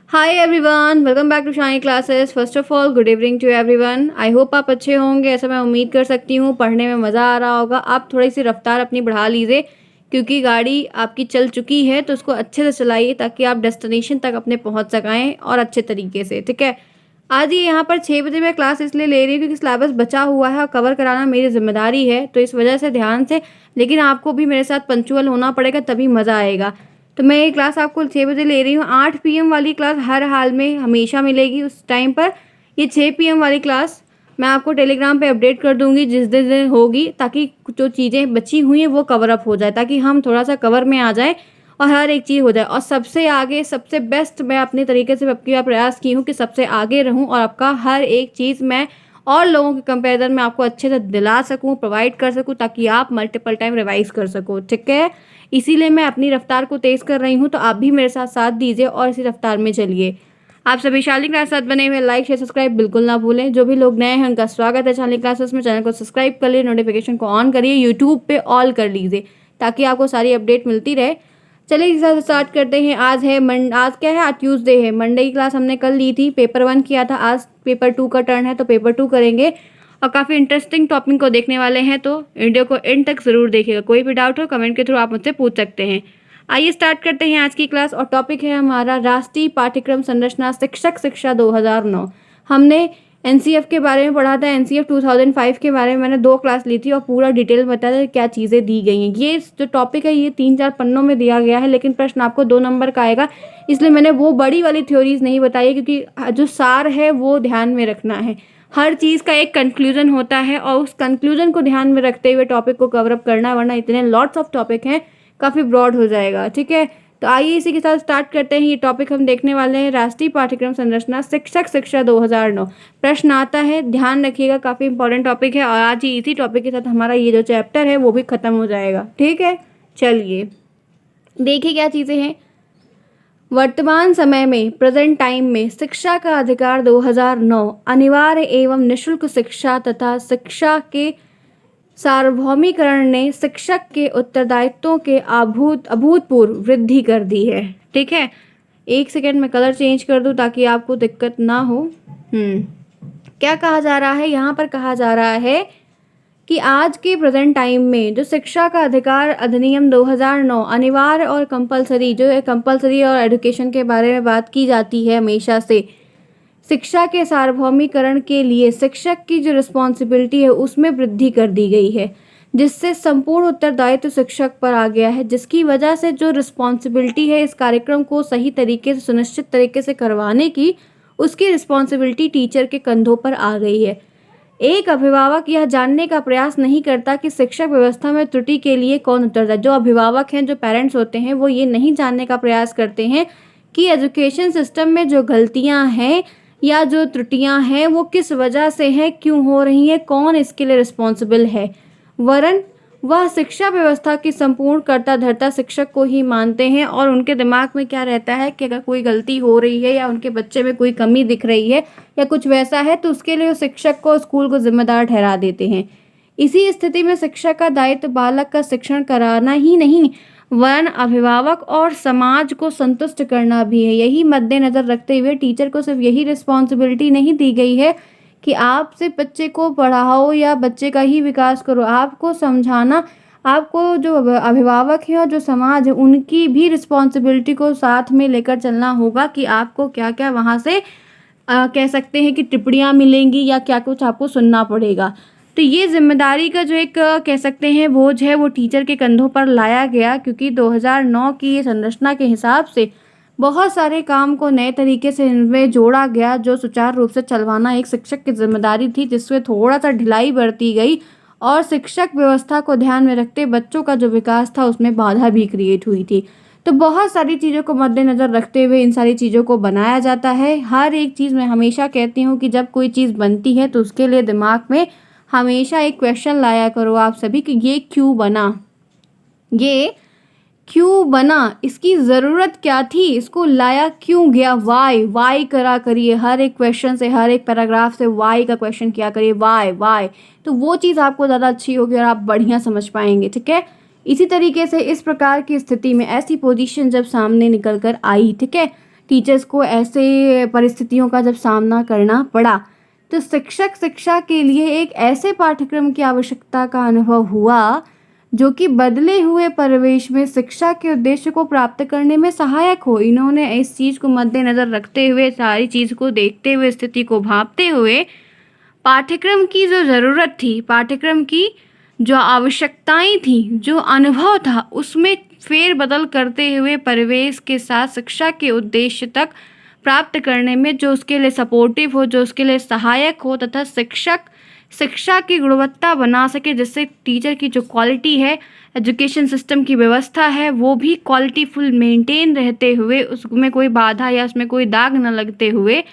Hi everyone, welcome back to Shine Classes. First of all good evening to everyone. I hope आप अच्छे होंगे, ऐसा मैं उम्मीद कर सकती हूँ। पढ़ने में मज़ा आ रहा होगा। आप थोड़ी सी रफ्तार अपनी बढ़ा लीजिए क्योंकि गाड़ी आपकी चल चुकी है, तो उसको अच्छे से चलाइए ताकि आप डेस्टिनेशन तक अपने पहुँच सकें और अच्छे तरीके से। ठीक है, आज ये यहाँ पर 6 बजे मैं क्लास इसलिए ले रही हूँ क्योंकि सिलेबस बचा हुआ है और कवर कराना मेरी जिम्मेदारी है, तो इस वजह से ध्यान से। लेकिन आपको भी मेरे साथ पंक्चुअल होना पड़ेगा, तभी मज़ा आएगा। तो मैं ये क्लास आपको 6 बजे ले रही हूँ। 8 PM वाली क्लास हर हाल में हमेशा मिलेगी उस टाइम पर। ये 6 PM वाली क्लास मैं आपको टेलीग्राम पे अपडेट कर दूंगी जिस दिन होगी, ताकि जो चीज़ें बची हुई हैं वो कवर अप हो जाए, ताकि हम थोड़ा सा कवर में आ जाए और हर एक चीज़ हो जाए। और सबसे आगे सबसे बेस्ट मैं अपने तरीके से अब की प्रयास की हूँ कि सबसे आगे रहूँ और आपका हर एक चीज़ मैं और लोगों के कंपैरिजन में आपको अच्छे से दिला सकूँ, प्रोवाइड कर सकूँ, ताकि आप मल्टीपल टाइम रिवाइज कर सको। ठीक है, इसीलिए मैं अपनी रफ्तार को तेज़ कर रही हूँ, तो आप भी मेरे साथ साथ दीजिए और इसी रफ्तार में चलिए। आप सभी शालिनी क्लास साथ बने हुए, लाइक शेयर सब्सक्राइब बिल्कुल ना भूलें। जो भी लोग नए हैं उनका स्वागत है शालिनी क्लासेस में। चैनल को सब्सक्राइब कर लिए, नोटिफिकेशन को ऑन करिए, यूट्यूब पे ऑल कर लीजिए ताकि आपको सारी अपडेट मिलती रहे। चलिए इस साथ स्टार्ट करते हैं। आज क्या है? आज ट्यूसडे है। मंडे की क्लास हमने कल ली थी, पेपर 1 किया था। आज पेपर 2 का टर्न है, तो पेपर 2 करेंगे और काफ़ी इंटरेस्टिंग टॉपिक को देखने वाले हैं, तो वीडियो को एंड तक ज़रूर देखिएगा। कोई भी डाउट हो कमेंट के थ्रू आप मुझसे पूछ सकते हैं। आइए स्टार्ट करते हैं आज की क्लास। और टॉपिक है हमारा राष्ट्रीय पाठ्यक्रम संरचना शिक्षक शिक्षा 2009। हमने एनसीएफ के बारे में पढ़ा था। एनसीएफ 2005 के बारे में मैंने 2 क्लास ली थी और पूरा डिटेल बताया था क्या चीज़ें दी गई हैं। ये जो टॉपिक है ये 3-4 पन्नों में दिया गया है, लेकिन प्रश्न आपको 2 नंबर का आएगा, इसलिए मैंने वो बड़ी वाली थ्योरीज नहीं बताई, क्योंकि जो सार है वो ध्यान में रखना है। हर चीज़ का एक कंक्लूजन होता है और उस कंक्लूजन को ध्यान में रखते हुए टॉपिक को कवर अप करना, वरना इतने लॉट्स ऑफ टॉपिक हैं, काफ़ी ब्रॉड हो जाएगा। ठीक है, तो आइए इसी के साथ स्टार्ट करते हैं। ये टॉपिक हम देखने वाले हैं राष्ट्रीय पाठ्यक्रम संरचना शिक्षक शिक्षा 2009। प्रश्न आता है, ध्यान रखिएगा, काफ़ी इंपॉर्टेंट टॉपिक है और आज ही इसी टॉपिक के साथ हमारा ये जो चैप्टर है वो भी खत्म हो जाएगा। ठीक है, चलिए देखिए क्या चीज़ें हैं। वर्तमान समय में, प्रेजेंट टाइम में, शिक्षा का अधिकार 2009 अनिवार्य एवं निःशुल्क शिक्षा तथा शिक्षा के सार्वभौमिकरण ने शिक्षक के उत्तरदायित्वों के अभूतपूर्व वृद्धि कर दी है। ठीक है, एक सेकेंड में कलर चेंज कर दूं ताकि आपको दिक्कत ना हो। क्या कहा जा रहा है यहाँ पर? कहा जा रहा है कि आज के प्रेजेंट टाइम में जो शिक्षा का अधिकार अधिनियम 2009 अनिवार्य और कंपलसरी, जो है कंपलसरी और एजुकेशन के बारे में बात की जाती है हमेशा से, शिक्षा के सार्वभौमिकरण के लिए शिक्षक की जो रिस्पॉन्सिबिलिटी है उसमें वृद्धि कर दी गई है, जिससे संपूर्ण उत्तरदायित्व शिक्षक पर आ गया है, जिसकी वजह से जो रिस्पॉन्सिबिलिटी है इस कार्यक्रम को सही तरीके से सुनिश्चित तरीके से करवाने की, उसकी रिस्पॉन्सिबिलिटी टीचर के कंधों पर आ गई है। एक अभिभावक यह जानने का प्रयास नहीं करता कि शिक्षा व्यवस्था में त्रुटि के लिए कौन उत्तरदायी। जो अभिभावक हैं, जो पेरेंट्स होते हैं, वो ये नहीं जानने का प्रयास करते हैं कि एजुकेशन सिस्टम में जो गलतियां हैं या जो त्रुटियां हैं वो किस वजह से हैं, क्यों हो रही हैं, कौन इसके लिए रिस्पॉन्सिबल है। वरन वह शिक्षा व्यवस्था की संपूर्ण कर्ता धर्ता शिक्षक को ही मानते हैं और उनके दिमाग में क्या रहता है कि अगर कोई गलती हो रही है या उनके बच्चे में कोई कमी दिख रही है या कुछ वैसा है, तो उसके लिए शिक्षक को, स्कूल को जिम्मेदार ठहरा देते हैं। इसी स्थिति में शिक्षा का दायित्व बालक का शिक्षण कराना ही नहीं, वरन अभिभावक और समाज को संतुष्ट करना भी है। यही मद्देनजर रखते हुए टीचर को सिर्फ यही रिस्पॉन्सिबिलिटी नहीं दी गई है कि आप सिर्फ बच्चे को पढ़ाओ या बच्चे का ही विकास करो। आपको समझाना, आपको जो अभिभावक हैं और जो समाज है उनकी भी रिस्पॉन्सिबिलिटी को साथ में लेकर चलना होगा कि आपको क्या क्या वहाँ से कह सकते हैं कि टिप्पणियाँ मिलेंगी या क्या कुछ आपको सुनना पड़ेगा। तो ये जिम्मेदारी का जो एक कह सकते हैं बोझ है वो टीचर के कंधों पर लाया गया, क्योंकि 2009 की ये संरचना के हिसाब से बहुत सारे काम को नए तरीके से इनमें जोड़ा गया, जो सुचारू रूप से चलवाना एक शिक्षक की जिम्मेदारी थी, जिसमें थोड़ा सा ढिलाई बरती गई और शिक्षक व्यवस्था को ध्यान में रखते बच्चों का जो विकास था उसमें बाधा भी क्रिएट हुई थी। तो बहुत सारी चीज़ों को मद्देनज़र रखते हुए इन सारी चीज़ों को बनाया जाता है। हर एक चीज़ मैं हमेशा कहती हूँ कि जब कोई चीज़ बनती है तो उसके लिए दिमाग में हमेशा एक क्वेश्चन लाया करो आप सभी कि ये क्यों बना, ये क्यों बना, इसकी ज़रूरत क्या थी, इसको लाया क्यों गया, वाई करा करिए। हर एक क्वेश्चन से, हर एक पैराग्राफ से वाई का क्वेश्चन किया करिए, वाई, तो वो चीज़ आपको ज़्यादा अच्छी होगी और आप बढ़िया समझ पाएंगे। ठीक है, इसी तरीके से इस प्रकार की स्थिति में ऐसी पोजीशन जब सामने निकल कर आई, ठीक है, टीचर्स को ऐसे परिस्थितियों का जब सामना करना पड़ा, तो शिक्षक शिक्षा के लिए एक ऐसे पाठ्यक्रम की आवश्यकता का अनुभव हुआ जो कि बदले हुए परिवेश में शिक्षा के उद्देश्य को प्राप्त करने में सहायक हो। इन्होंने इस चीज़ को मद्देनज़र रखते हुए, सारी चीज़ को देखते हुए, स्थिति को भांपते हुए पाठ्यक्रम की जो ज़रूरत थी, पाठ्यक्रम की जो आवश्यकताएं थी, जो अनुभव था, उसमें फेरबदल करते हुए परिवेश के साथ शिक्षा के उद्देश्य तक प्राप्त करने में जो उसके लिए सपोर्टिव हो, जो उसके लिए सहायक हो, तथा शिक्षक शिक्षा की गुणवत्ता बना सके, जिससे टीचर की जो क्वालिटी है, एजुकेशन सिस्टम की व्यवस्था है, वो भी क्वालिटीफुल मेंटेन रहते हुए, उसमें कोई बाधा या उसमें कोई दाग न लगते हुए,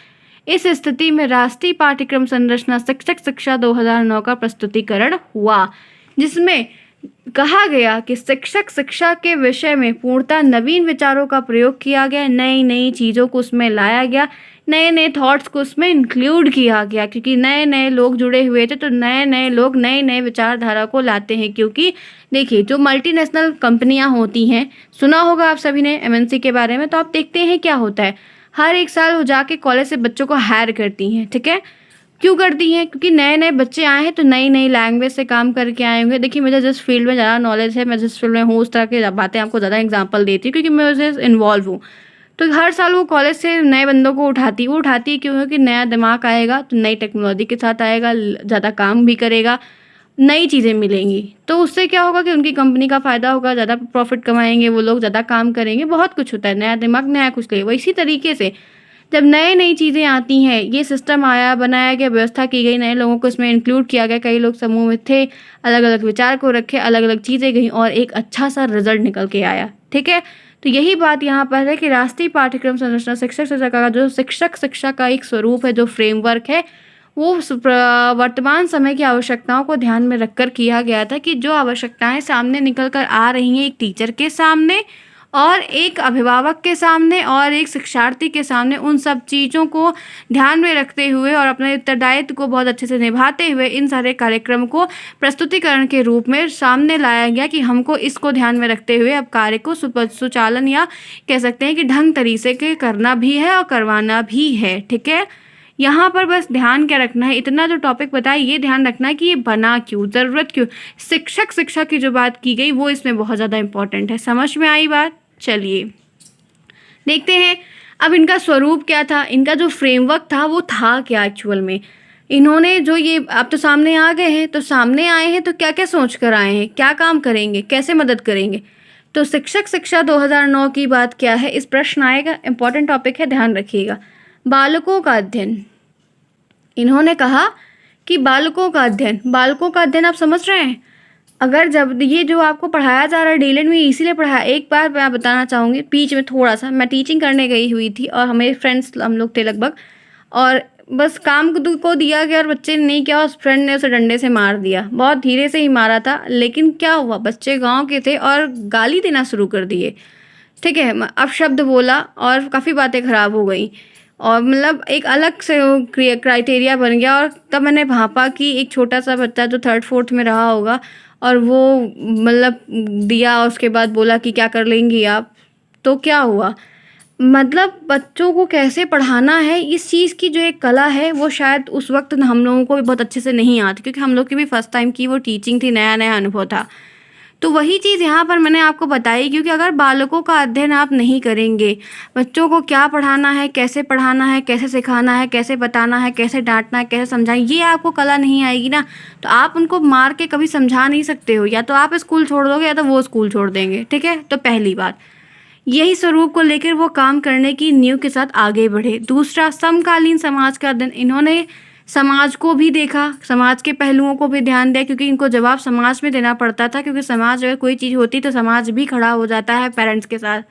इस स्थिति में राष्ट्रीय पाठ्यक्रम संरचना शिक्षक शिक्षा 2009 का प्रस्तुतिकरण हुआ, जिसमें कहा गया कि शिक्षक शिक्षा के विषय में पूर्णतः नवीन विचारों का प्रयोग किया गया, नई नई चीज़ों को उसमें लाया गया, नए नए थॉट्स को उसमें इंक्लूड किया गया, क्योंकि नए नए लोग जुड़े हुए थे, तो नए नए लोग नए नए विचारधारा को लाते हैं। क्योंकि देखिए, जो मल्टीनेशनल कंपनियां होती हैं, सुना होगा आप सभी ने एमएनसी के बारे में, तो आप देखते हैं क्या होता है, हर एक साल वो जाके कॉलेज से बच्चों को हायर करती हैं। ठीक है, क्यों करती हैं? क्योंकि नए नए बच्चे आए हैं, तो नई नई लैंग्वेज से काम करके आए होंगे। देखिए, मुझे जिस फील्ड में ज़्यादा नॉलेज है, मैं जिस फील्ड में हूँ, उस तरह की बातें आपको ज़्यादा एग्जांपल देती हूँ, क्योंकि मैं उससे इन्वॉल्व हूँ। तो हर साल वो कॉलेज से नए बंदों को उठाती है। वो उठाती है क्यों? क्योंकि नया दिमाग आएगा, तो नई टेक्नोलॉजी के साथ आएगा, ज़्यादा काम भी करेगा, नई चीज़ें मिलेंगी, तो उससे क्या होगा कि उनकी कंपनी का फ़ायदा होगा, ज़्यादा प्रॉफिट कमाएंगे वो लोग, ज़्यादा काम करेंगे, बहुत कुछ होता है, नया दिमाग नया कुछ ले। वो इसी तरीके से जब नए नई चीज़ें आती हैं, ये सिस्टम आया, बनाया गया, व्यवस्था की गई, नए लोगों को इसमें इंक्लूड किया गया, कई लोग समूह में थे, अलग अलग विचार को रखे, अलग अलग चीज़ें गई और एक अच्छा सा रिजल्ट निकल के आया। ठीक है, तो यही बात यहाँ पर है कि राष्ट्रीय पाठ्यक्रम संरचना शिक्षक शिक्षा का जो शिक्षक शिक्षा का एक स्वरूप है, जो फ्रेमवर्क है, वो वर्तमान समय की आवश्यकताओं को ध्यान में रखकर किया गया था, कि जो आवश्यकताएं सामने निकल कर आ रही हैं, एक टीचर के सामने और एक अभिभावक के सामने और एक शिक्षार्थी के सामने, उन सब चीज़ों को ध्यान में रखते हुए और अपने उत्तरदायित्व को बहुत अच्छे से निभाते हुए इन सारे कार्यक्रम को प्रस्तुतिकरण के रूप में सामने लाया गया, कि हमको इसको ध्यान में रखते हुए अब कार्य को सुचालन या कह सकते हैं कि ढंग तरीके से करना भी है और करवाना भी है। ठीक है, यहाँ पर बस ध्यान क्या रखना है, इतना जो टॉपिक बताया, ये ध्यान रखना है कि ये बना क्यों, ज़रूरत क्यों, शिक्षक शिक्षा की जो बात की गई वो इसमें बहुत ज़्यादा इंपॉर्टेंट है। समझ में आई बात? चलिए देखते हैं अब इनका स्वरूप क्या था, इनका जो फ्रेमवर्क था वो था क्या एक्चुअल में। इन्होंने जो ये आप तो सामने आ गए हैं, तो सामने आए हैं तो क्या क्या सोच कर आए हैं, क्या काम करेंगे, कैसे मदद करेंगे। तो शिक्षक शिक्षा 2009 की बात क्या है, इस प्रश्न आएगा, इंपॉर्टेंट टॉपिक है, ध्यान रखिएगा। बालकों का अध्ययन, इन्होंने कहा कि बालकों का अध्ययन आप समझ रहे हैं। अगर जब ये जो आपको पढ़ाया जा रहा है डीएलएड में, इसीलिए पढ़ाया। एक बार मैं बताना चाहूँगी, बीच में थोड़ा सा मैं टीचिंग करने गई हुई थी और हमें फ्रेंड्स हम लोग थे लगभग, और बस काम को दिया गया और बच्चे ने नहीं किया, और फ्रेंड ने उसे डंडे से मार दिया, बहुत धीरे से ही मारा था, लेकिन क्या हुआ, बच्चे गाँव के थे और गाली देना शुरू कर दिए। ठीक है, अब शब्द बोला और काफ़ी बातें ख़राब हो गई, और मतलब एक अलग से क्राइटेरिया बन गया। और तब मैंने भांपा कि एक छोटा सा बच्चा जो 3rd 4th में रहा होगा, और वो मतलब दिया, और उसके बाद बोला कि क्या कर लेंगी आप। तो क्या हुआ, मतलब बच्चों को कैसे पढ़ाना है, इस चीज़ की जो एक कला है, वो शायद उस वक्त हम लोगों को भी बहुत अच्छे से नहीं आती, क्योंकि हम लोग की भी फर्स्ट टाइम की वो टीचिंग थी, नया नया अनुभव था। तो वही चीज़ यहाँ पर मैंने आपको बताई, क्योंकि अगर बालकों का अध्ययन आप नहीं करेंगे, बच्चों को क्या पढ़ाना है, कैसे सिखाना है, कैसे बताना है, कैसे डांटना है, कैसे समझाएं, ये आपको कला नहीं आएगी ना, तो आप उनको मार के कभी समझा नहीं सकते हो। या तो आप स्कूल छोड़ दोगे या तो वो स्कूल छोड़ देंगे। ठीक है, तो पहली बात यही स्वरूप को लेकर वो काम करने की नींव के साथ आगे बढ़े। दूसरा, समकालीन समाज का अध्ययन, इन्होंने समाज को भी देखा, समाज के पहलुओं को भी ध्यान दिया, क्योंकि इनको जवाब समाज में देना पड़ता था, क्योंकि समाज अगर कोई चीज़ होती तो समाज भी खड़ा हो जाता है, पेरेंट्स के साथ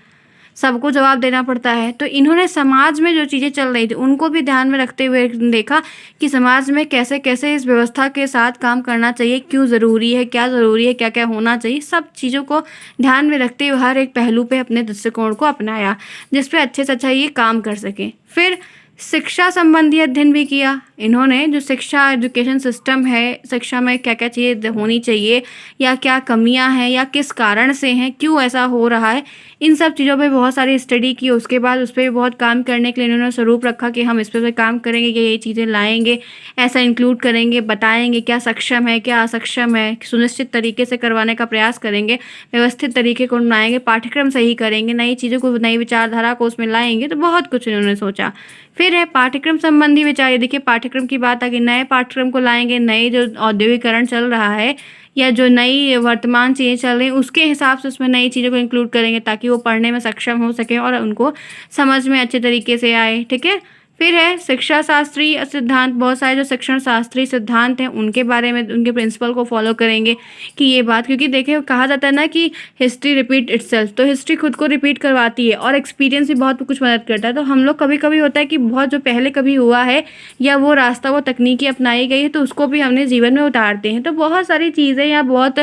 सबको जवाब देना पड़ता है। तो इन्होंने समाज में जो चीज़ें चल रही थी उनको भी ध्यान में रखते हुए देखा कि समाज में कैसे कैसे इस व्यवस्था के साथ काम करना चाहिए, क्यों ज़रूरी है, क्या ज़रूरी है, क्या क्या होना चाहिए, सब चीज़ों को ध्यान में रखते हुए हर एक पहलू पे अपने दृष्टिकोण को अपनाया, जिस पे अच्छे से अच्छा ये काम कर सकें। फिर शिक्षा संबंधी अध्ययन भी किया इन्होंने। जो शिक्षा एजुकेशन सिस्टम है, शिक्षा में क्या क्या चीज़ें होनी चाहिए या क्या कमियां हैं या किस कारण से हैं, क्यों ऐसा हो रहा है, इन सब चीज़ों पे बहुत सारी स्टडी की। उसके बाद उस पर भी बहुत काम करने के लिए इन्होंने स्वरूप रखा कि हम इस पर काम करेंगे, ये चीज़ें लाएंगे, ऐसा इंक्लूड करेंगे, बताएंगे क्या सक्षम है क्या असक्षम है, सुनिश्चित तरीके से करवाने का प्रयास करेंगे, व्यवस्थित तरीके को बनाएंगे, पाठ्यक्रम सही करेंगे, नई चीज़ों को, नई विचारधारा को उसमें लाएंगे। तो बहुत कुछ इन्होंने सोचा। फिर है पाठ्यक्रम संबंधी विचार। ये देखिए पाठ्यक्रम की बात आ गई, नए पाठ्यक्रम को लाएंगे, नए जो औद्योगिकरण चल रहा है या जो नई वर्तमान चीज़ें चल रही हैं उसके हिसाब से उसमें नई चीज़ों को इंक्लूड करेंगे ताकि वो पढ़ने में सक्षम हो सके और उनको समझ में अच्छे तरीके से आए। ठीक है। फिर है शिक्षा शास्त्रीय सिद्धांत। बहुत सारे जो शिक्षण शास्त्रीय सिद्धांत हैं उनके बारे में, उनके प्रिंसिपल को फॉलो करेंगे कि ये बात, क्योंकि देखिए कहा जाता है ना कि हिस्ट्री रिपीट इटसेल्फ, तो हिस्ट्री खुद को रिपीट करवाती है और एक्सपीरियंस भी बहुत कुछ मदद करता है। तो हम लोग कभी कभी होता है कि बहुत जो पहले कभी हुआ है या वो रास्ता, वो तकनीकी अपनाई गई है तो उसको भी हमने जीवन में उतारते हैं। तो बहुत सारी चीज़ें या बहुत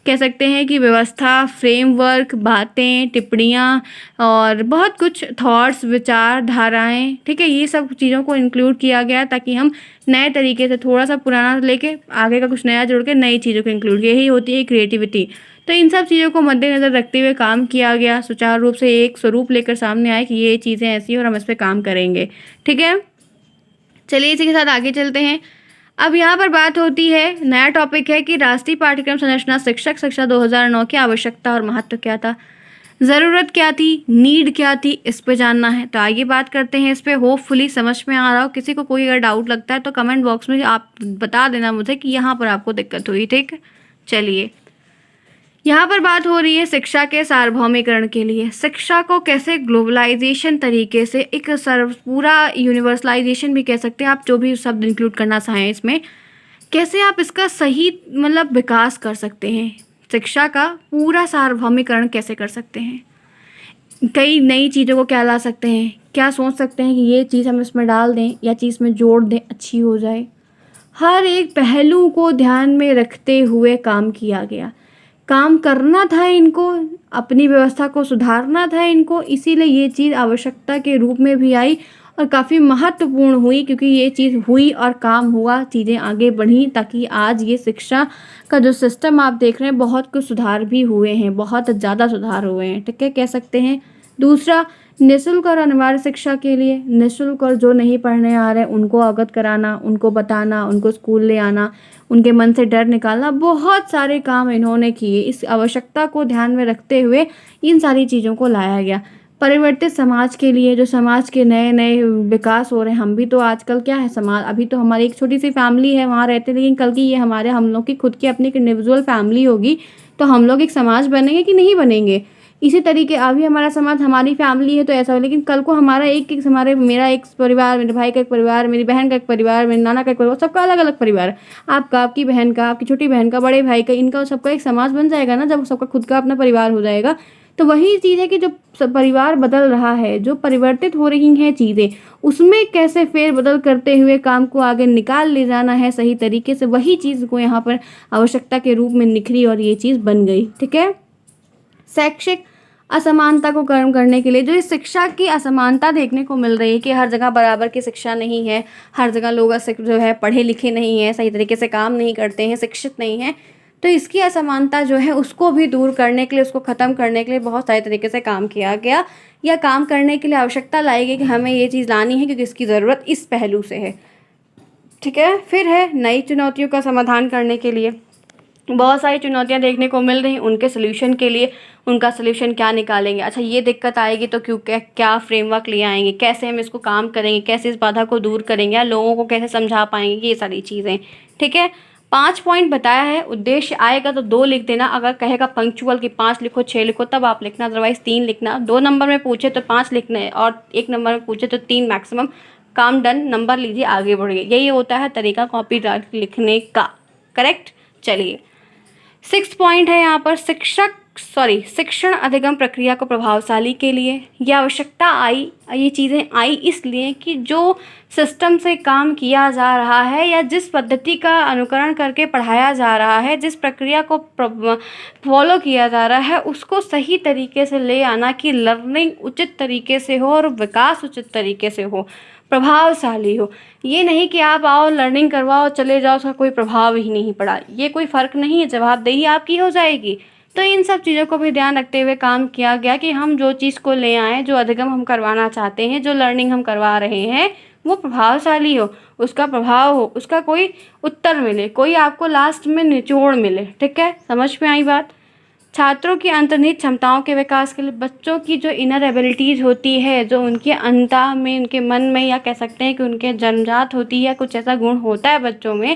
कह सकते हैं कि व्यवस्था, फ्रेमवर्क, बातें, टिप्पणियाँ और बहुत कुछ थॉट्स, विचार धाराएं, ठीक है, ये सब चीज़ों को इंक्लूड किया गया ताकि हम नए तरीके से थोड़ा सा पुराना लेके आगे का कुछ नया जोड़ के नई चीज़ों को इंक्लूड किया। यही होती है क्रिएटिविटी। तो इन सब चीज़ों को मद्देनज़र रखते हुए काम किया गया, सुचारू रूप से एक स्वरूप लेकर सामने आए कि ये चीज़ें ऐसी और हम इस पर काम करेंगे। ठीक है, चलिए इसी के साथ आगे चलते हैं। अब यहाँ पर बात होती है, नया टॉपिक है कि राष्ट्रीय पाठ्यक्रम संरचना शिक्षक शिक्षा 2009 की आवश्यकता और महत्व क्या था, ज़रूरत क्या थी, नीड क्या थी, इस पे जानना है। तो आइए बात करते हैं इस पे। होपफुली समझ में आ रहा हो। किसी को कोई अगर डाउट लगता है तो कमेंट बॉक्स में आप बता देना मुझे कि यहाँ पर आपको दिक्कत हुई। ठीक है, चलिए यहाँ पर बात हो रही है शिक्षा के सार्वभौमिकरण के लिए। शिक्षा को कैसे ग्लोबलाइजेशन तरीके से एक पूरा यूनिवर्सलाइजेशन भी कह सकते हैं आप, जो भी शब्द इंक्लूड करना चाहें इसमें, कैसे आप इसका सही मतलब विकास कर सकते हैं, शिक्षा का पूरा सार्वभौमिकरण कैसे कर सकते हैं, कई नई चीज़ों को क्या ला सकते हैं, क्या सोच सकते हैं कि ये चीज़ हम इसमें डाल दें या चीज़ में जोड़ दें, अच्छी हो जाए। हर एक पहलू को ध्यान में रखते हुए काम किया गया। काम करना था इनको, अपनी व्यवस्था को सुधारना था इनको, इसीलिए ये चीज़ आवश्यकता के रूप में भी आई और काफ़ी महत्वपूर्ण हुई, क्योंकि ये चीज़ हुई और काम हुआ, चीज़ें आगे बढ़ी, ताकि आज ये शिक्षा का जो सिस्टम आप देख रहे हैं बहुत कुछ सुधार भी हुए हैं, बहुत ज़्यादा सुधार हुए हैं। ठीक है, कह सकते हैं। दूसरा, निःशुल्क और अनिवार्य शिक्षा के लिए, निःशुल्क और जो नहीं पढ़ने आ रहे उनको अवगत कराना, उनको बताना, उनको स्कूल ले आना, उनके मन से डर निकालना, बहुत सारे काम इन्होंने किए। इस आवश्यकता को ध्यान में रखते हुए इन सारी चीज़ों को लाया गया। परिवर्तित समाज के लिए, जो समाज के नए नए विकास हो रहे हैं, हम भी तो आजकल क्या है, समाज अभी तो हमारी एक छोटी सी फैमिली है, वहाँ रहते, लेकिन कल की ये हम लोग की खुद की अपनी इंडिविजुअल फैमिली होगी, तो हम लोग एक समाज बनेंगे कि नहीं बनेंगे। इसी तरीके अभी हमारा समाज, हमारी फैमिली है तो ऐसा हो, लेकिन कल को हमारा हमारे मेरा एक परिवार, मेरे भाई का एक परिवार, मेरी बहन का एक परिवार, मेरे नाना का एक परिवार, सबका अलग अलग परिवार, आपका, आपकी बहन का, आपकी छोटी बहन का, बड़े भाई का, इनका सबका एक समाज बन जाएगा ना, जब सबका खुद का अपना परिवार हो जाएगा। तो वही चीज़ है कि जो परिवार बदल रहा है, जो परिवर्तित हो रही हैं चीज़ें, उसमें कैसे फेरबदल करते हुए काम को आगे निकाल ले जाना है सही तरीके से, वही चीज़ को यहाँ पर आवश्यकता के रूप में निखरी और ये चीज़ बन गई। ठीक है, शैक्षिक असमानता को कम करने के लिए, जो इस शिक्षा की असमानता देखने को मिल रही है कि हर जगह बराबर की शिक्षा नहीं है, हर जगह लोग जो है पढ़े लिखे नहीं हैं, सही तरीके से काम नहीं करते हैं, शिक्षित नहीं हैं, तो इसकी असमानता जो है उसको भी दूर करने के लिए, उसको ख़त्म करने के लिए बहुत सारे तरीके से काम किया गया, या काम करने के लिए आवश्यकता लाई गई कि हमें ये चीज़ लानी है क्योंकि इसकी ज़रूरत इस पहलू से है। ठीक है, फिर है नई चुनौतियों का समाधान करने के लिए। बहुत सारी चुनौतियां देखने को मिल रही, उनके सोल्यूशन के लिए उनका सोल्यूशन क्या निकालेंगे। अच्छा, ये दिक्कत आएगी तो क्या फ्रेमवर्क ले आएंगे, कैसे हम इसको काम करेंगे, कैसे इस बाधा को दूर करेंगे, या लोगों को कैसे समझा पाएंगे, ये सारी चीज़ें। ठीक है, 5 पॉइंट बताया है। उद्देश्य आएगा तो 2 लिख देना, अगर कहेगा पंक्चुअल कि 5 लिखो 6 लिखो तब आप लिखना, अदरवाइज 3 लिखना। 2 नंबर में पूछे तो 5 लिखना है और 1 नंबर में पूछे तो 3 मैक्सिमम। काम डन, नंबर लीजिए, आगे बढ़िए। यही होता है तरीका कॉपी लिखने का। करेक्ट। चलिए 6 पॉइंट है यहाँ पर, शिक्षक शिक्षण अधिगम प्रक्रिया को प्रभावशाली के लिए ये आवश्यकता आई, ये चीज़ें आई इसलिए कि जो सिस्टम से काम किया जा रहा है या जिस पद्धति का अनुकरण करके पढ़ाया जा रहा है, जिस प्रक्रिया को फॉलो किया जा रहा है, उसको सही तरीके से ले आना कि लर्निंग उचित तरीके से हो और विकास उचित तरीके से हो, प्रभावशाली हो। ये नहीं कि आप आओ लर्निंग करवाओ चले जाओ, उसका कोई प्रभाव ही नहीं पड़ा, ये कोई फ़र्क नहीं है, जवाबदेही आपकी हो जाएगी। तो इन सब चीज़ों को भी ध्यान रखते हुए काम किया गया कि हम जो चीज़ को ले आएँ, जो अधिगम हम करवाना चाहते हैं, जो लर्निंग हम करवा रहे हैं, वो प्रभावशाली हो, उसका प्रभाव हो, उसका कोई उत्तर मिले, कोई आपको लास्ट में निचोड़ मिले। ठीक है, समझ में आई बात। छात्रों की अंतर्निहित क्षमताओं के विकास के लिए बच्चों की जो इनर एबिलिटीज़ होती है, जो उनके अंतः में, उनके मन में, या कह सकते हैं कि उनके जन्मजात होती है, कुछ ऐसा गुण होता है बच्चों में,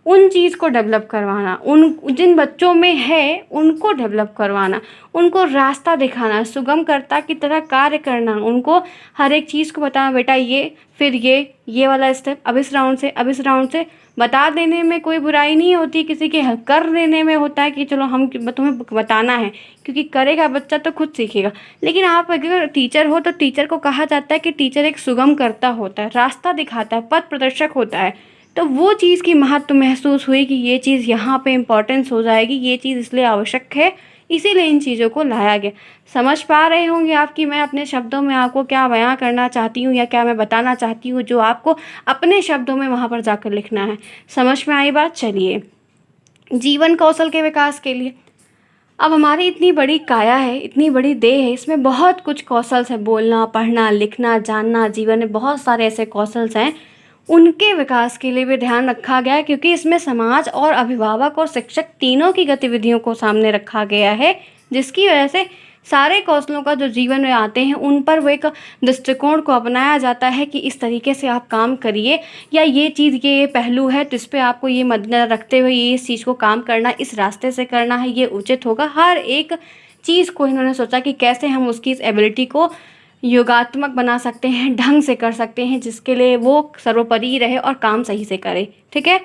उन चीज़ को डेवलप करवाना, उन जिन बच्चों में है उनको डेवलप करवाना, उनको रास्ता दिखाना, सुगमकर्ता की तरह कार्य करना, उनको हर एक चीज़ को बताना, बेटा ये, फिर ये वाला स्टेप, अब इस राउंड से बता देने में कोई बुराई नहीं होती, किसी की हेल्प कर देने में होता है कि चलो हम तुम्हें बताना है, क्योंकि करेगा बच्चा तो खुद सीखेगा। लेकिन आप अगर टीचर हो तो टीचर को कहा जाता है कि टीचर एक सुगमकर्ता होता है, रास्ता दिखाता है, पथ प्रदर्शक होता है। तो वो चीज़ की महत्व महसूस हुई कि ये चीज़ यहाँ पे इम्पोर्टेंस हो जाएगी, ये चीज़ इसलिए आवश्यक है, इसीलिए इन चीज़ों को लाया गया। समझ पा रहे होंगे आप कि मैं अपने शब्दों में आपको क्या बयां करना चाहती हूँ या क्या मैं बताना चाहती हूँ, जो आपको अपने शब्दों में वहाँ पर जाकर लिखना है। समझ में आई बात। चलिए, जीवन कौशल के विकास के लिए, अब हमारी इतनी बड़ी काया है, इतनी बड़ी देह है, इसमें बहुत कुछ कौशल है, बोलना, पढ़ना, लिखना, जानना, जीवन में बहुत सारे ऐसे कौशल हैं, उनके विकास के लिए भी ध्यान रखा गया है, क्योंकि इसमें समाज और अभिभावक और शिक्षक तीनों की गतिविधियों को सामने रखा गया है, जिसकी वजह से सारे कौशलों का जो जीवन में आते हैं उन पर वो एक दृष्टिकोण को अपनाया जाता है कि इस तरीके से आप काम करिए, या ये चीज़, ये पहलू है तो इस पर आपको ये मद्देनजर रखते हुए ये इस चीज़ को काम करना, इस रास्ते से करना है, ये उचित होगा। हर एक चीज़ को इन्होंने सोचा कि कैसे हम उसकी इस एबिलिटी को योगात्मक बना सकते हैं, ढंग से कर सकते हैं, जिसके लिए वो सर्वोपरि रहे और काम सही से करे। ठीक है,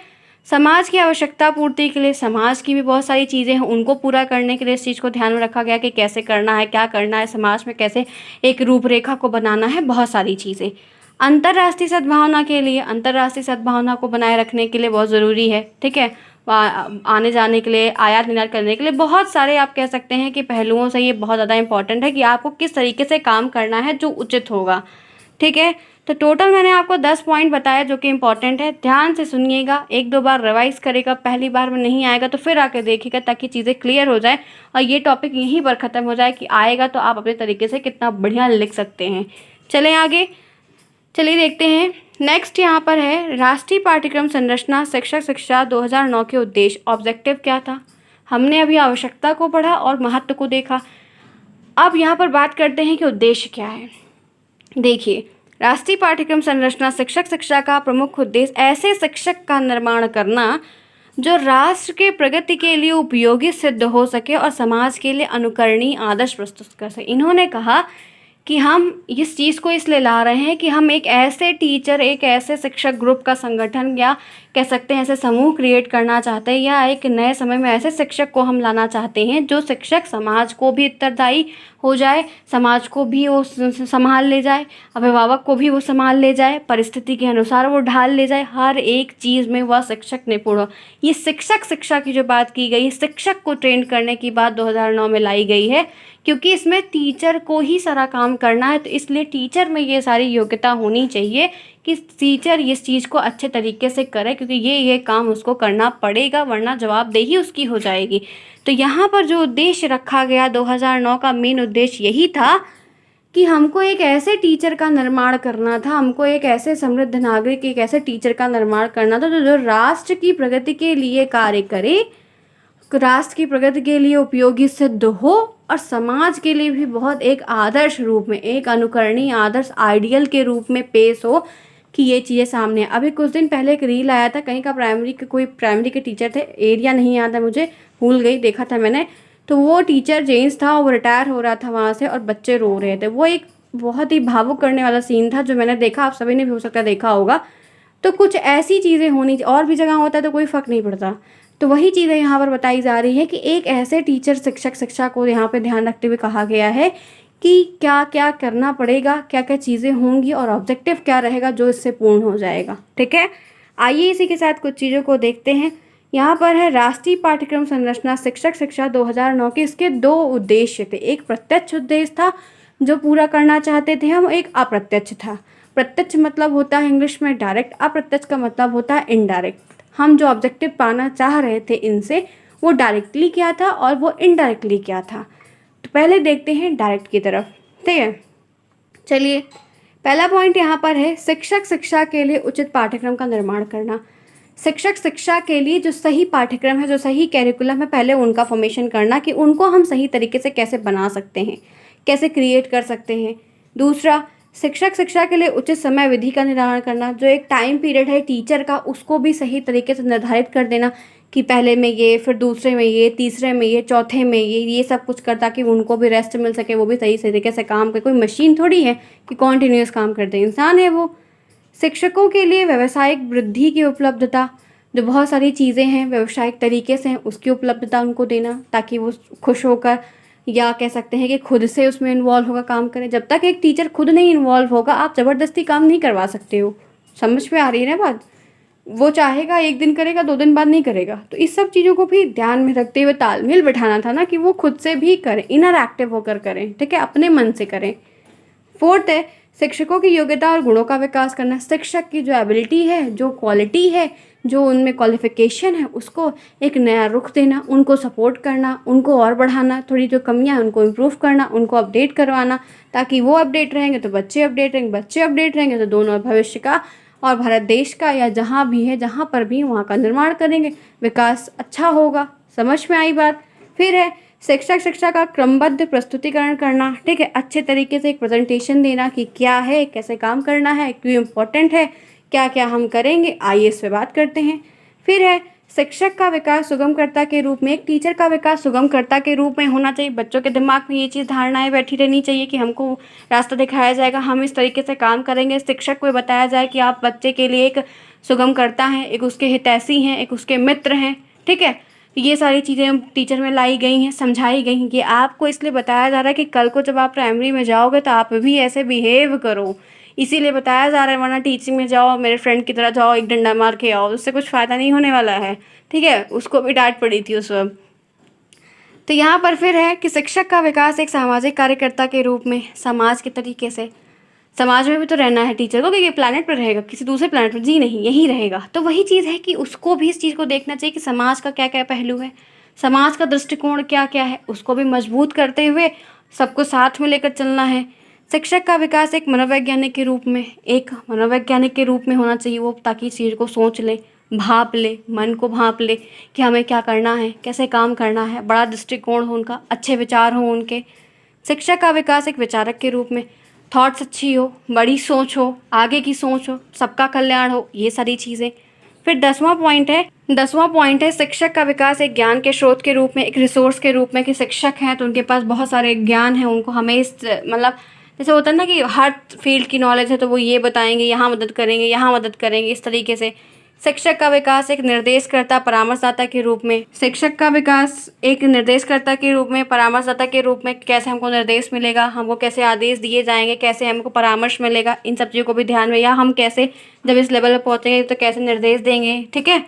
समाज की आवश्यकता पूर्ति के लिए समाज की भी बहुत सारी चीज़ें हैं, उनको पूरा करने के लिए इस चीज़ को ध्यान में रखा गया कि कैसे करना है, क्या करना है, समाज में कैसे एक रूपरेखा को बनाना है, बहुत सारी चीज़ें। अंतर्राष्ट्रीय सद्भावना के लिए, अंतर्राष्ट्रीय सद्भावना को बनाए रखने के लिए बहुत ज़रूरी है। ठीक है, आने जाने के लिए, आयात निर्यात करने के लिए बहुत सारे आप कह सकते हैं कि पहलुओं से ये बहुत ज़्यादा इंपॉर्टेंट है कि आपको किस तरीके से काम करना है जो उचित होगा। ठीक है, तो टोटल मैंने आपको 10 पॉइंट बताया जो कि इम्पॉर्टेंट है। ध्यान से सुनिएगा, एक दो बार रिवाइज करेगा, पहली बार में नहीं आएगा तो फिर आके देखिएगा, ताकि चीज़ें क्लियर हो जाए और ये टॉपिक यहीं पर ख़त्म हो जाए कि आएगा तो आप अपने तरीके से कितना बढ़िया लिख सकते हैं। चलें आगे, चलिए देखते हैं। नेक्स्ट यहाँ पर है राष्ट्रीय पाठ्यक्रम संरचना शिक्षक शिक्षा 2009 के उद्देश्य, ऑब्जेक्टिव क्या था। हमने अभी आवश्यकता को पढ़ा और महत्व को देखा। अब यहाँ पर बात करते हैं कि उद्देश्य क्या है। देखिए, राष्ट्रीय पाठ्यक्रम संरचना शिक्षक शिक्षा का प्रमुख उद्देश्य ऐसे शिक्षक का निर्माण करना जो राष्ट्र के प्रगति के लिए उपयोगी सिद्ध हो सके और समाज के लिए अनुकरणीय आदर्श प्रस्तुत कर सके। इन्होंने कहा कि हम इस चीज़ को इसलिए ला रहे हैं कि हम एक ऐसे टीचर, एक ऐसे शिक्षक ग्रुप का संगठन, या कह सकते हैं ऐसे समूह क्रिएट करना चाहते हैं, या एक नए समय में ऐसे शिक्षक को हम लाना चाहते हैं जो शिक्षक समाज को भी उत्तरदायी हो जाए, समाज को भी वो संभाल ले जाए, अभिभावक को भी वो संभाल ले जाए, परिस्थिति के अनुसार वो ढाल ले जाए, हर एक चीज़ में वह शिक्षक निपुण हो। ये शिक्षक शिक्षा की जो बात की गई, शिक्षक को ट्रेन करने की बात 2009 में लाई गई है, क्योंकि इसमें टीचर को ही सारा काम करना है, तो इसलिए टीचर में ये सारी योग्यता होनी चाहिए कि टीचर इस चीज़ को अच्छे तरीके से करे, क्योंकि ये काम उसको करना पड़ेगा, वरना जवाबदेही उसकी हो जाएगी। तो यहाँ पर जो उद्देश्य रखा गया 2009 का मेन उद्देश्य यही था कि हमको एक ऐसे टीचर का निर्माण करना था, हमको एक ऐसे समृद्ध नागरिक, एक ऐसे टीचर का निर्माण करना था जो राष्ट्र की प्रगति के लिए कार्य करे, राष्ट्र की प्रगति के लिए उपयोगी सिद्ध हो और समाज के लिए भी बहुत एक आदर्श रूप में, एक अनुकरणीय आदर्श आइडियल के रूप में पेश हो कि ये चीज़ें सामने। अभी कुछ दिन पहले एक रील आया था, कहीं का कोई प्राइमरी के टीचर थे, एरिया नहीं याद है मुझे, भूल गई, देखा था मैंने, तो वो टीचर जेंट्स था, वो रिटायर हो रहा था वहाँ से और बच्चे रो रहे थे। वो एक बहुत ही भावुक करने वाला सीन था जो मैंने देखा, आप सभी ने भी हो सकता है देखा होगा। तो कुछ ऐसी चीज़ें होनी, और भी जगह होता है तो कोई फ़र्क नहीं पड़ता, तो वही चीज़ें यहाँ पर बताई जा रही है कि एक ऐसे टीचर शिक्षा को यहाँ पे ध्यान रखते हुए कहा गया है कि क्या क्या करना पड़ेगा, क्या क्या चीज़ें होंगी और ऑब्जेक्टिव क्या रहेगा जो इससे पूर्ण हो जाएगा। ठीक है, आइए इसी के साथ कुछ चीज़ों को देखते हैं। यहाँ पर है राष्ट्रीय पाठ्यक्रम संरचना शिक्षक शिक्षा 2009 के। इसके 2 उद्देश्य थे। एक प्रत्यक्ष उद्देश्य था जो पूरा करना चाहते थे हम, एक अप्रत्यक्ष था। प्रत्यक्ष मतलब होता है इंग्लिश में डायरेक्ट, अप्रत्यक्ष का मतलब होता है इनडायरेक्ट। हम जो ऑब्जेक्टिव पाना चाह रहे थे इनसे, वो डायरेक्टली क्या था और वो इनडायरेक्टली क्या था। तो पहले देखते हैं डायरेक्ट की तरफ। ठीक है, चलिए पहला पॉइंट यहाँ पर है शिक्षक शिक्षा के लिए उचित पाठ्यक्रम का निर्माण करना। शिक्षक शिक्षा के लिए जो सही पाठ्यक्रम है, जो सही कैरिकुलम है, पहले उनका फॉर्मेशन करना कि उनको हम सही तरीके से कैसे बना सकते हैं, कैसे क्रिएट कर सकते हैं। दूसरा, शिक्षक शिक्षा के लिए उचित समय विधि का निर्धारण करना। जो एक टाइम पीरियड है टीचर का, उसको भी सही तरीके से निर्धारित कर देना कि पहले में ये, फिर दूसरे में ये, तीसरे में ये, चौथे में ये सब कुछ कर, ताकि उनको भी रेस्ट मिल सके, वो भी सही तरीके से काम करे। कोई मशीन थोड़ी है कि कॉन्टीन्यूस काम करते, इंसान है वो। शिक्षकों के लिए व्यावसायिक वृद्धि की उपलब्धता, जो बहुत सारी चीज़ें हैं व्यावसायिक तरीके से हैं, उसकी उपलब्धता उनको देना ताकि वो खुश होकर, या कह सकते हैं कि खुद से उसमें इन्वॉल्व होगा काम करें। जब तक एक टीचर खुद नहीं इन्वॉल्व होगा, आप ज़बरदस्ती काम नहीं करवा सकते हो। समझ में आ रही है ना बात? वो चाहेगा 1 दिन करेगा, 2 दिन बाद नहीं करेगा। तो इस सब चीज़ों को भी ध्यान में रखते हुए तालमेल बिठाना था ना, कि वो खुद से भी करें, इनर एक्टिव होकर करें। ठीक है, अपने मन से करें। फोर्थ है शिक्षकों की योग्यता और गुणों का विकास करना। शिक्षक की जो एबिलिटी है, जो क्वालिटी है, जो उनमें क्वालिफिकेशन है, उसको एक नया रुख देना, उनको सपोर्ट करना, उनको और बढ़ाना, थोड़ी जो कमियां हैं उनको इम्प्रूव करना, उनको अपडेट करवाना, ताकि वो अपडेट रहेंगे तो बच्चे अपडेट रहेंगे, बच्चे अपडेट रहेंगे तो दोनों भविष्य का और भारत देश का, या जहाँ भी है, जहाँ पर भी, वहाँ का निर्माण करेंगे, विकास अच्छा होगा। समझ में आई बात? फिर है शिक्षक शिक्षा का क्रमबद्ध प्रस्तुतिकरण करना। ठीक है, अच्छे तरीके से एक प्रेजेंटेशन देना कि क्या है, कैसे काम करना है, क्यों इम्पोर्टेंट है, क्या क्या हम करेंगे। आइए इस पे बात करते हैं। फिर है शिक्षक का विकास सुगमकर्ता के रूप में। एक टीचर का विकास सुगमकर्ता के रूप में होना चाहिए। बच्चों के दिमाग में ये चीज़ धारणाएं बैठी रहनी चाहिए कि हमको रास्ता दिखाया जाएगा, हम इस तरीके से काम करेंगे। शिक्षक को बताया जाए कि आप बच्चे के लिए एक सुगमकर्ता हैं, एक उसके हितैषी हैं, एक उसके मित्र हैं। ठीक है, ये सारी चीज़ें टीचर में लाई गई हैं, समझाई गई हैं। कि आपको इसलिए बताया जा रहा है कि कल को जब आप प्राइमरी में जाओगे तो आप भी ऐसे बिहेव करो, इसीलिए बताया जा रहा है। वरना टीचिंग में जाओ, मेरे फ्रेंड की तरह जाओ, एक डंडा मार के आओ, उससे कुछ फ़ायदा नहीं होने वाला है। ठीक है, उसको भी डांट पड़ी थी उस वक्त। तो यहाँ पर फिर है कि शिक्षक का विकास एक सामाजिक कार्यकर्ता के रूप में, समाज के तरीके से, समाज में भी तो रहना है टीचर को, कि ये प्लानट पर रहेगा, किसी दूसरे प्लानट पर जी नहीं, यहीं रहेगा। तो वही चीज़ है कि उसको भी इस चीज़ को देखना चाहिए कि समाज का क्या क्या पहलू है, समाज का दृष्टिकोण क्या क्या है, उसको भी मजबूत करते हुए सबको साथ में लेकर चलना है। शिक्षक का विकास एक मनोवैज्ञानिक के रूप में, एक मनोवैज्ञानिक के रूप में होना चाहिए वो, ताकि इस चीज़ को सोच ले, भाप ले, मन को भाप ले कि हमें क्या करना है, कैसे काम करना है, बड़ा दृष्टिकोण हो उनका, अच्छे विचार हो उनके। शिक्षक का विकास एक विचारक के रूप में, थॉट्स अच्छी हो, बड़ी सोच हो, आगे की सोच हो, सबका कल्याण हो, ये सारी चीज़ें। फिर 10वां पॉइंट है शिक्षक का विकास एक ज्ञान के स्रोत के रूप में, एक रिसोर्स के रूप में। कि शिक्षक हैं तो उनके पास बहुत सारे ज्ञान है, उनको हमें इस मतलब जैसे होता है ना कि हर फील्ड की नॉलेज है तो वो ये बताएंगे, यहाँ मदद करेंगे, यहाँ मदद करेंगे, इस तरीके से। शिक्षक का विकास एक निर्देशकर्ता परामर्शदाता के रूप में, शिक्षक का विकास एक निर्देशकर्ता के रूप में, परामर्शदाता के रूप में, कैसे हमको निर्देश मिलेगा, हमको कैसे आदेश दिए जाएंगे, कैसे हमको परामर्श मिलेगा, इन सब चीज़ों को भी ध्यान में, या हम कैसे जब इस लेवल पर पहुँचेंगे तो कैसे निर्देश देंगे। ठीक है,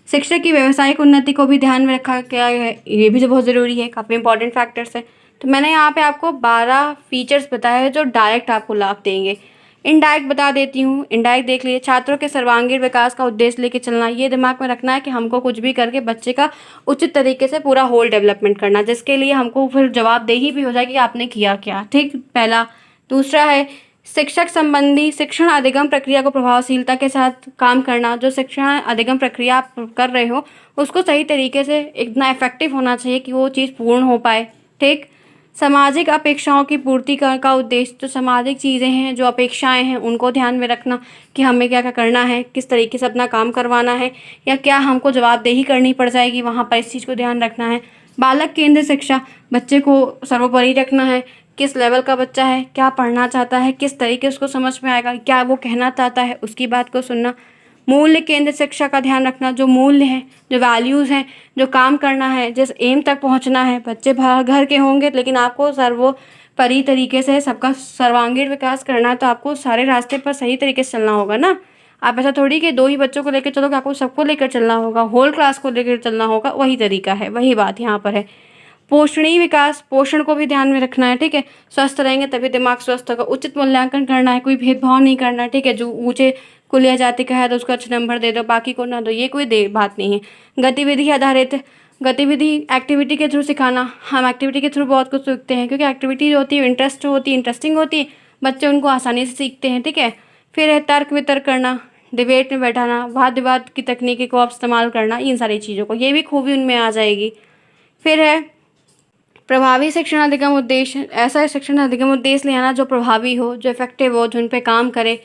शिक्षक की व्यावसायिक उन्नति को भी ध्यान में रखा गया है, ये भी जो बहुत ज़रूरी है, काफ़ी इंपॉर्टेंट फैक्टर्स है। तो मैंने यहाँ पे आपको 12 फीचर्स बताए हैं जो डायरेक्ट आपको लाभ देंगे। इनडायरेक्ट बता देती हूँ, इनडायरेक्ट देख लीजिए। छात्रों के सर्वांगीण विकास का उद्देश्य लेके चलना, ये दिमाग में रखना है कि हमको कुछ भी करके बच्चे का उचित तरीके से पूरा होल डेवलपमेंट करना, जिसके लिए हमको फिर जवाबदेही भी हो जाए कि आपने किया क्या। ठीक, पहला। दूसरा है शिक्षक संबंधी शिक्षण अधिगम प्रक्रिया को प्रभावशीलता के साथ काम करना। जो शिक्षण अधिगम प्रक्रिया आप कर रहे हो उसको सही तरीके से इतना इफेक्टिव होना चाहिए कि वो चीज़ पूर्ण हो पाए। ठीक, सामाजिक अपेक्षाओं की पूर्ति का उद्देश्य, जो सामाजिक चीज़ें हैं, जो अपेक्षाएं हैं, उनको ध्यान में रखना कि हमें क्या क्या करना है, किस तरीके से अपना काम करवाना है, या क्या हमको जवाबदेही करनी पड़ जाएगी, वहाँ पर इस चीज़ को ध्यान रखना है। बालक केंद्र शिक्षा, बच्चे को सर्वोपरि रखना है, किस लेवल का बच्चा है, क्या पढ़ना चाहता है, किस तरीके उसको समझ में आएगा, क्या वो कहना चाहता है, उसकी बात को सुनना। मूल्य केंद्रित शिक्षा का ध्यान रखना, जो मूल्य हैं, जो वैल्यूज़ हैं, जो काम करना है, जिस एम तक पहुंचना है। बच्चे घर के होंगे लेकिन आपको सर्वोपरि तरीके से सबका सर्वांगीण विकास करना है, तो आपको सारे रास्ते पर सही तरीके से चलना होगा ना। आप ऐसा थोड़ी कि 2 ही बच्चों को लेकर चलोगे, आपको सबको लेकर चलना होगा, होल क्लास को लेकर चलना होगा। वही तरीका है, वही बात यहाँ पर है। पोषणीय विकास, पोषण को भी ध्यान में रखना है, ठीक है। स्वस्थ रहेंगे तभी दिमाग स्वस्थ होगा। उचित मूल्यांकन करना है, कोई भेदभाव नहीं करना, ठीक है। जो ऊंचे कुल या जाति का है तो उसको अच्छे नंबर दे दो, बाकी को ना दो, ये कोई बात नहीं है। गतिविधि आधारित, गतिविधि एक्टिविटी के थ्रू सिखाना। हम एक्टिविटी के थ्रू बहुत कुछ सीखते हैं, क्योंकि एक्टिविटी जो होती है इंटरेस्ट होती है, इंटरेस्टिंग होती है, बच्चे उनको आसानी से सीखते हैं, ठीक है। फिर है तर्क वितर्क करना, डिबेट में बैठाना, वाद विवाद की तकनीकी को आप इस्तेमाल करना, इन सारी चीज़ों को, ये भी खूबी उनमें आ जाएगी। फिर है प्रभावी शिक्षण अधिगम उद्देश्य, ऐसा शिक्षण अधिगम उद्देश्य ले आना जो प्रभावी हो, जो इफेक्टिव हो, जो उन पे काम करे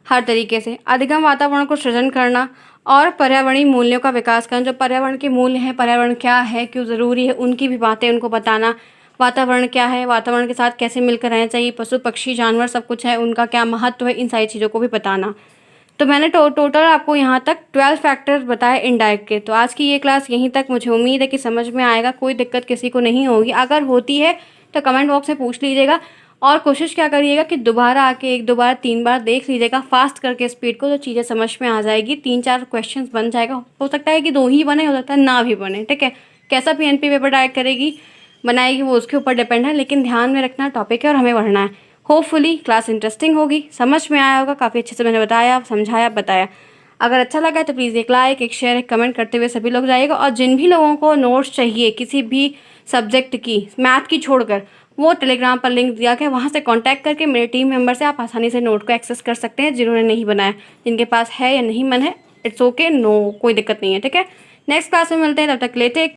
हर तरीके से। अधिगम वातावरण को सृजन करना और पर्यावरणीय मूल्यों का विकास करना। जो पर्यावरण के मूल्य हैं, पर्यावरण क्या है, क्यों ज़रूरी है, उनकी भी बातें उनको बताना। वातावरण क्या है, वातावरण के साथ कैसे मिलकर रहना चाहिए, पशु पक्षी जानवर सब कुछ है, उनका क्या महत्व है, इन सारी चीज़ों को भी बताना। तो मैंने टोटल आपको यहाँ तक 12 फैक्टर्स बताए इनडायरेक्ट के। तो आज की ये क्लास यहीं तक, मुझे उम्मीद है कि समझ में आएगा, कोई दिक्कत किसी को नहीं होगी। अगर होती है तो कमेंट बॉक्स में पूछ लीजिएगा, और कोशिश क्या करिएगा कि दोबारा आके 1 2 बार 3 बार देख लीजिएगा फास्ट करके स्पीड को, तो चीज़ें समझ में आ जाएगी। 3 4 क्वेश्चन बन जाएगा, हो सकता है कि 2 ही बने, हो सकता है ना भी बने, ठीक है। कैसा PNP पेपर डायरेक्ट करेगी बनाएगी वो उसके ऊपर डिपेंड है, लेकिन ध्यान में रखना टॉपिक है और हमें पढ़ना है। होपफुली क्लास इंटरेस्टिंग होगी, समझ में आया होगा, काफ़ी अच्छे से मैंने बताया, समझाया, बताया। अगर अच्छा लगा तो प्लीज़ एक लाइक, एक शेयर, एक कमेंट करते हुए सभी लोग जाइएगा। और जिन भी लोगों को नोट्स चाहिए किसी भी सब्जेक्ट की, मैथ की छोड़कर, वो टेलीग्राम पर लिंक दिया गया, वहाँ से कांटेक्ट करके मेरे टीम मेंबर से आप आसानी से नोट को एक्सेस कर सकते हैं। जिन्होंने नहीं बनाया, जिनके पास है या नहीं मन है, इट्स ओके, नो कोई दिक्कत नहीं है, ठीक है। नेक्स्ट क्लास में मिलते हैं, तब तक लेते